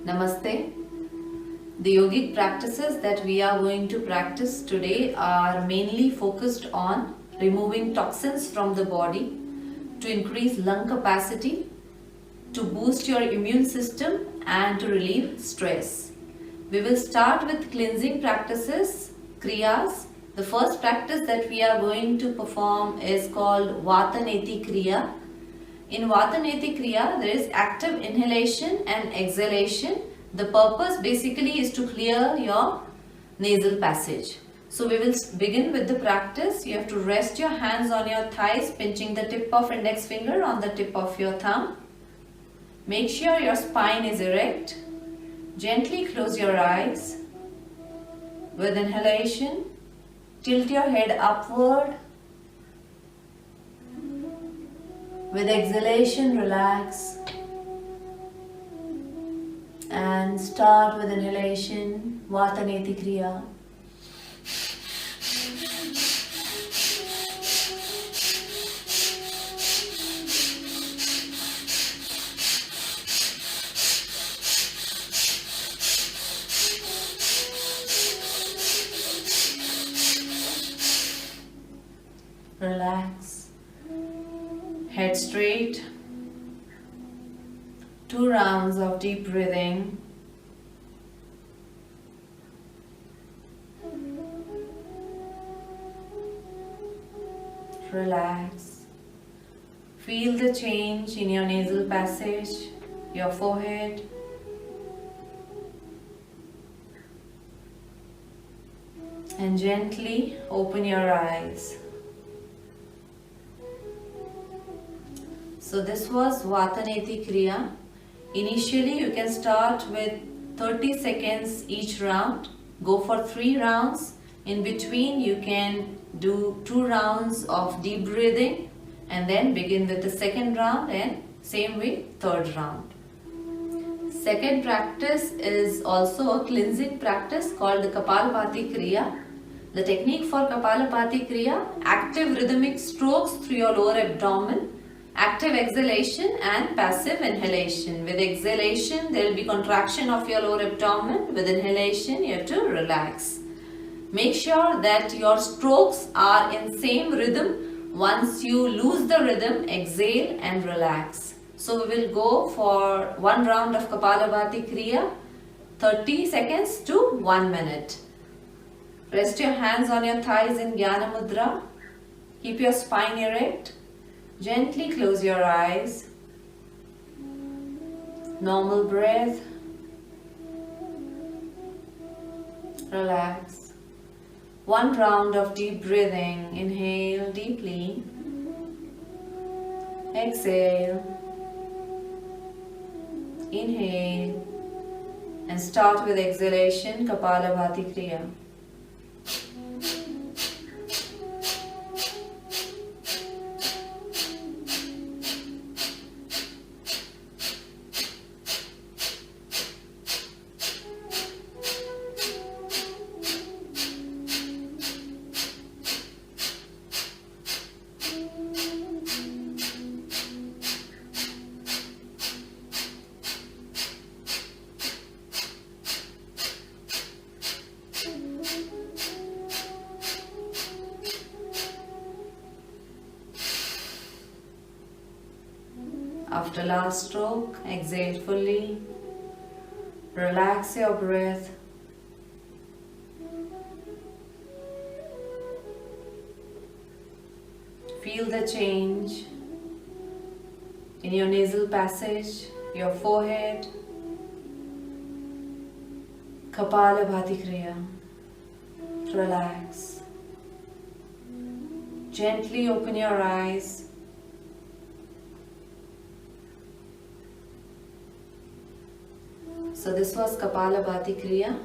Namaste. The yogic practices that we are going to practice today are mainly focused on removing toxins from the body, to increase lung capacity, to boost your immune system and to relieve stress. We will start with cleansing practices, kriyas. The first practice that we are going to perform is called Vataneti Kriya. In Vataneti Kriya, there is active inhalation and exhalation. The purpose basically is to clear your nasal passage. So we will begin with the practice. You have to rest your hands on your thighs, pinching the tip of index finger on the tip of your thumb. Make sure your spine is erect. Gently close your eyes. With inhalation, tilt your head upward. With exhalation, relax. And start with inhalation, Vataneti Kriya. Relax. Head straight. 2 rounds of deep breathing. Relax. Feel the change in your nasal passage, your forehead. And gently open your eyes. So this was Vataneti Kriya. Initially you can start with 30 seconds each round. Go for 3 rounds. In between you can do 2 rounds of deep breathing and then begin with the second round and same way third round. Second practice is also a cleansing practice called the Kapalabhati Kriya. The technique for Kapalabhati Kriya, active rhythmic strokes through your lower abdomen, active exhalation and passive inhalation. With exhalation, there will be contraction of your lower abdomen. With inhalation, you have to relax. Make sure that your strokes are in same rhythm. Once you lose the rhythm, exhale and relax. So we will go for 1 round of Kapalabhati Kriya, 30 seconds to 1 minute. Rest your hands on your thighs in Jnana Mudra. Keep your spine erect. Gently close your eyes. Normal breath. Relax. 1 round of deep breathing. Inhale deeply. Exhale. Inhale. And start with exhalation, Kapalabhati Kriya. After last stroke, exhale fully. Relax your breath. Feel the change in your nasal passage, your forehead. Kapalabhati Kriya. Relax. Gently open your eyes. So this was Kapalabhati Kriya.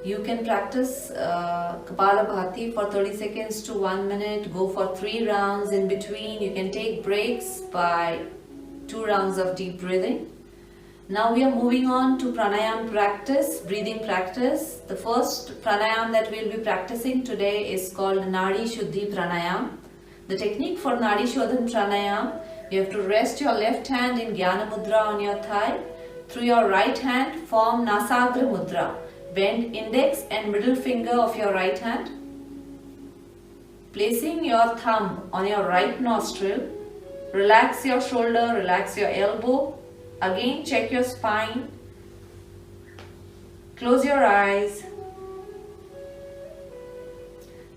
You can practice Kapalabhati for 30 seconds to 1 minute. Go for 3 rounds. In between, you can take breaks by 2 rounds of deep breathing. Now we are moving on to pranayam practice, breathing practice. The first pranayam that we will be practicing today is called Nadi Shuddhi Pranayam. The technique for Nadi Shodhan Pranayam, you have to rest your left hand in Jnana Mudra on your thigh. Through your right hand, form Nasagra Mudra. Bend index and middle finger of your right hand. Placing your thumb on your right nostril, relax your shoulder, relax your elbow. Again, check your spine. Close your eyes.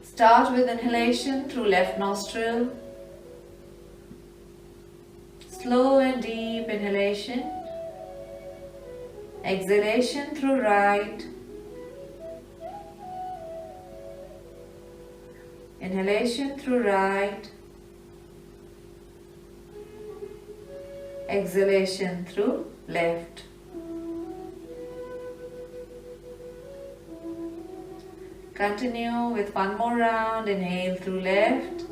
Start with inhalation through left nostril. Slow and deep inhalation. Exhalation through right. Inhalation through right. Exhalation through left. Continue with one more round. Inhale through left.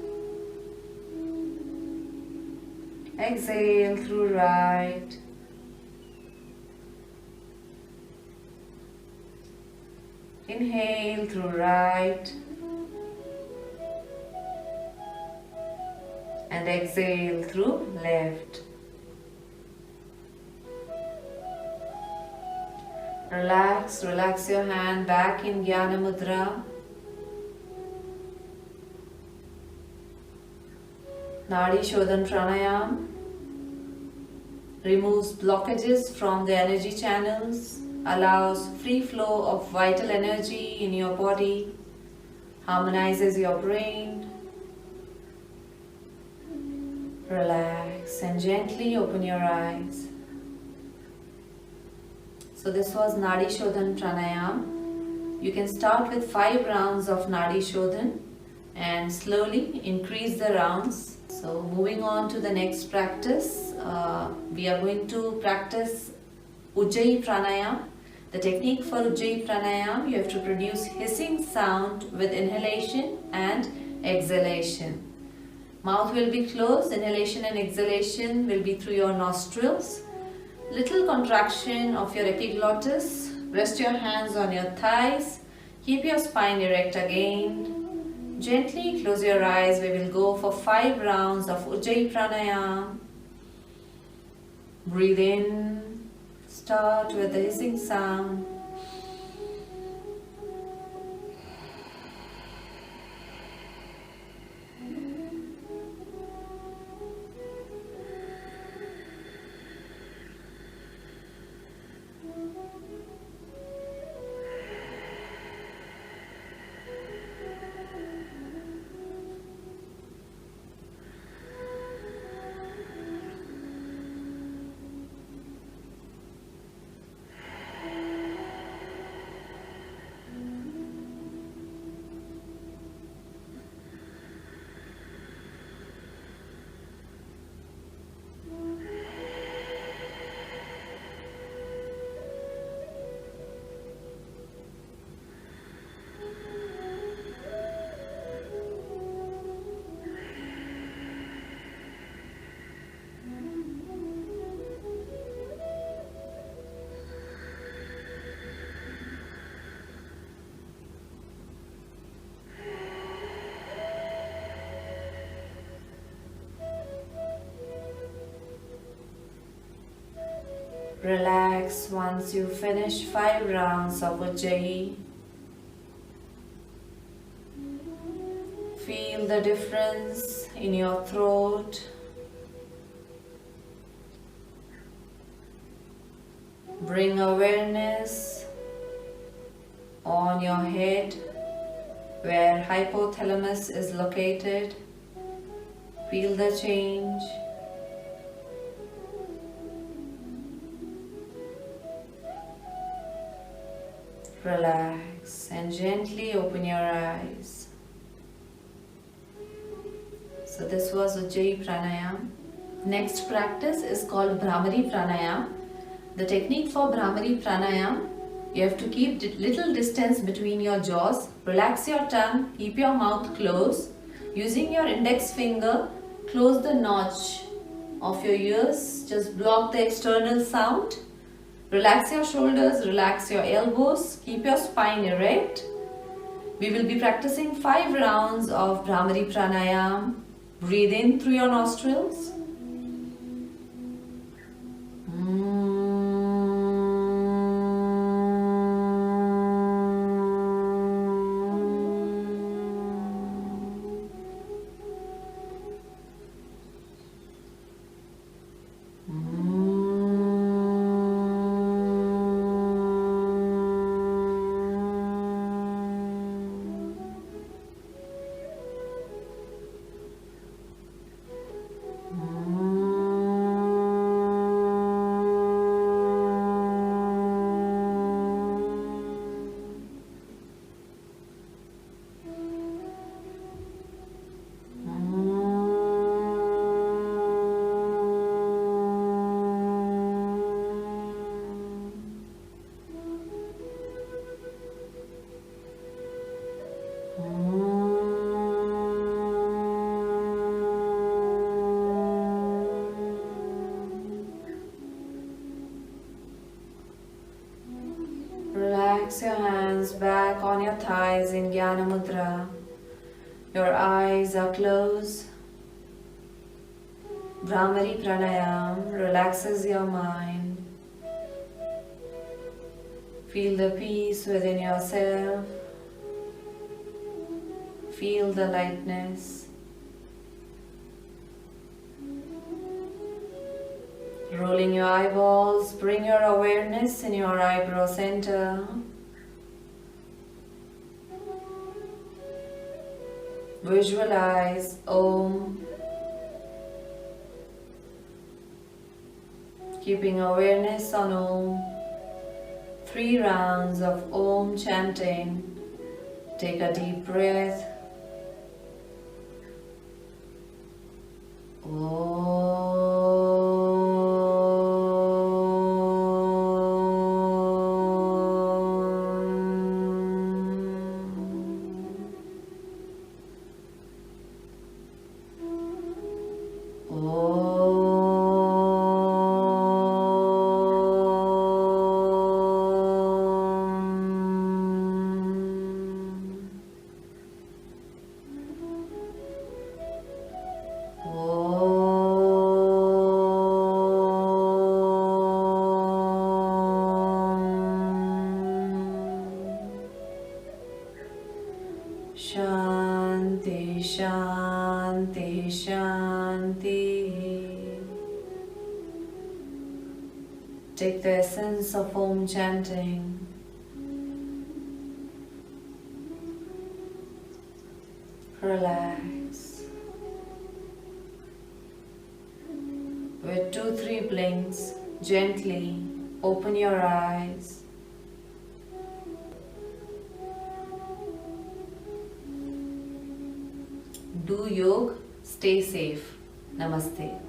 Exhale through right. Inhale through right. And exhale through left. Relax your hand back in Jnana Mudra. Nadi Shodhan Pranayam removes blockages from the energy channels, allows free flow of vital energy in your body, harmonizes your brain. Relax and gently open your eyes. So this was Nadi Shodhan Pranayam. You can start with 5 rounds of Nadi Shodhan and slowly increase the rounds. So moving on to the next practice, we are going to practice Ujjayi Pranayam. The technique for Ujjayi Pranayam, you have to produce hissing sound with inhalation and exhalation. Mouth will be closed, inhalation and exhalation will be through your nostrils. Little contraction of your epiglottis. Rest your hands on your thighs. Keep your spine erect again. Gently close your eyes. We will go for 5 rounds of Ujjayi Pranayam. Breathe in. Start with the hissing sound. Relax once you finish 5 rounds of Ujjayi. Feel the difference in your throat. Bring awareness on your head where hypothalamus is located. Feel the change. Relax and gently open your eyes. So this was Ujjayi Pranayam. Next practice is called Bhramari Pranayam. The technique for Bhramari Pranayam, you have to keep little distance between your jaws. Relax your tongue, keep your mouth closed. Using your index finger, close the notch of your ears. Just block the external sound. Relax your shoulders, relax your elbows, keep your spine erect. We will be practicing 5 rounds of Bhramari Pranayam. Breathe in through your nostrils. Relax your hands back on your thighs in Jnana Mudra. Your eyes are closed. Brahmari Pranayam relaxes your mind. Feel the peace within yourself. Feel the lightness. Rolling your eyeballs, bring your awareness in your eyebrow center. Visualize Om. Keeping awareness on Om. 3 rounds of Om chanting. Take a deep breath. Shanti, Shanti, Shanti. Take the essence of Om chanting. Relax. With 2-3 blinks, gently open your eyes. Do yoga, stay safe. Namaste.